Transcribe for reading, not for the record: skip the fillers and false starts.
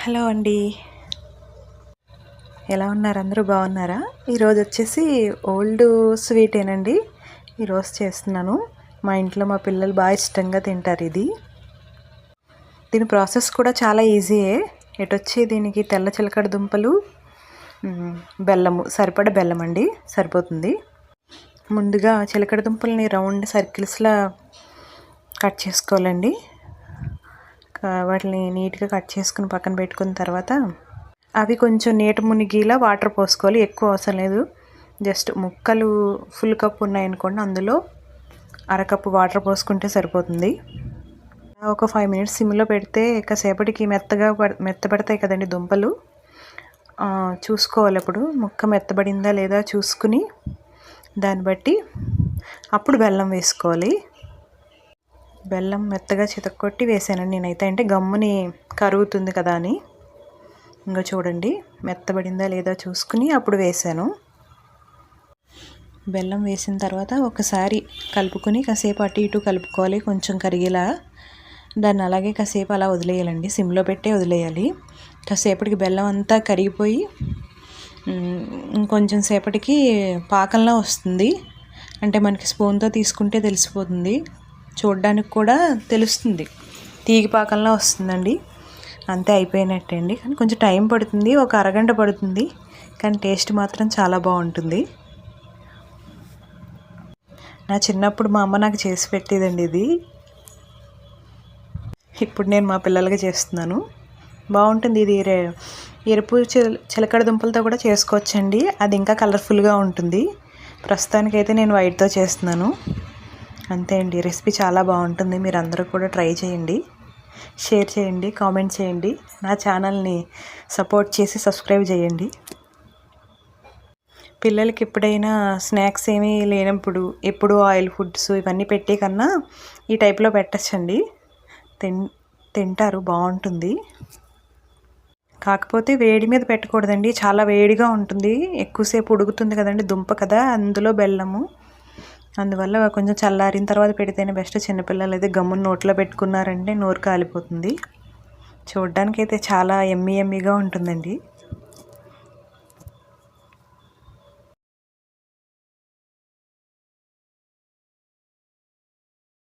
Hello అండి, ఎలా ఉన్నారు? అందరూ బాగున్నారా? ఈరోజు వచ్చేసి ఓల్డ్ స్వీటేనండి ఈరోజు చేస్తున్నాను. మా ఇంట్లో మా పిల్లలు బాగా ఇష్టంగా తింటారు ఇది. దీని ప్రాసెస్ కూడా చాలా ఈజీయే. ఎటొచ్చి దీనికి తెల్ల చిలకడ దుంపలు, బెల్లము, సరిపడ బెల్లం అండి సరిపోతుంది. ముందుగా చిలకడ దుంపల్ని రౌండ్ సర్కిల్స్లా కట్ చేసుకోవాలండి. వాటిని నీట్గా కట్ చేసుకుని పక్కన పెట్టుకున్న తర్వాత అవి కొంచెం నీట మునిగేలా వాటర్ పోసుకోవాలి. ఎక్కువ అవసరం లేదు, జస్ట్ ముక్కలు ఫుల్ కప్ ఉన్నాయనుకోండి, అందులో అరకప్పు వాటర్ పోసుకుంటే సరిపోతుంది. ఒక 5 minutes సిమ్లో పెడితే కాసేపటికి మెత్తబడతాయి కదండి దుంపలు. చూసుకోవాలి అప్పుడు ముక్క మెత్తబడిందా లేదా చూసుకుని దాన్ని బట్టి అప్పుడు బెల్లం వేసుకోవాలి. బెల్లం మెత్తగా చితక్కొట్టి వేసానండి నేనైతే, అంటే గమ్ముని కరుగుతుంది కదా అని. ఇంకా చూడండి మెత్తబడిందా లేదా చూసుకుని అప్పుడు వేసాను. బెల్లం వేసిన తర్వాత ఒకసారి కలుపుకొని కాసేపు అటు ఇటు కలుపుకోవాలి, కొంచెం కరిగేలా. దాన్ని అలాగే కాసేపు అలా వదిలేయాలండి, సిమ్లో పెట్టే వదిలేయాలి. కాసేపటికి బెల్లం అంతా కరిగిపోయి ఇంకొంచెం సేపటికి పాకంలా వస్తుంది. అంటే మనకి స్పూన్తో తీసుకుంటే తెలిసిపోతుంది, చూడడానికి కూడా తెలుస్తుంది, తీగి పాకంలా వస్తుందండి. అంతే, అయిపోయినట్టే అండి. కానీ కొంచెం టైం పడుతుంది, ఒక అరగంట పడుతుంది, కానీ టేస్ట్ మాత్రం చాలా బాగుంటుంది. నా చిన్నప్పుడు మా అమ్మ నాకు చేసి పెట్టేదండి ఇది. ఇప్పుడు నేను మా పిల్లలకి చేస్తున్నాను. బాగుంటుంది ఇది. ఎరుపు చిలకడ దుంపలతో కూడా చేసుకోవచ్చండి, అది ఇంకా కలర్ఫుల్గా ఉంటుంది. ప్రస్తుతానికైతే నేను వైట్తో చేస్తున్నాను. అంతే అండి, రెసిపీ చాలా బాగుంటుంది. మీరు అందరూ కూడా ట్రై చేయండి, షేర్ చేయండి, కామెంట్ చేయండి. నా ఛానల్ని సపోర్ట్ చేసి సబ్స్క్రైబ్ చేయండి. పిల్లలకి ఎప్పుడైనా స్నాక్స్ ఏమీ లేనప్పుడు ఎప్పుడు ఆయిల్ ఫుడ్స్ ఇవన్నీ పెట్టే కన్నా ఈ టైప్లో పెట్టచ్చండి, తింటారు, బాగుంటుంది. కాకపోతే వేడి మీద పెట్టకూడదండి, చాలా వేడిగా ఉంటుంది, ఎక్కువసేపు ఉడుకుతుంది కదండి దుంప కదా, అందులో బెల్లము. అందువల్ల కొంచెం చల్లారిన తర్వాత పెడితేనే బెస్ట్. చిన్నపిల్లలు అయితే గమ్మున నోట్లో పెట్టుకున్నారంటే నోరు కాలిపోతుంది. చూడడానికైతే చాలా ఎమ్మీగా ఉంటుందండి.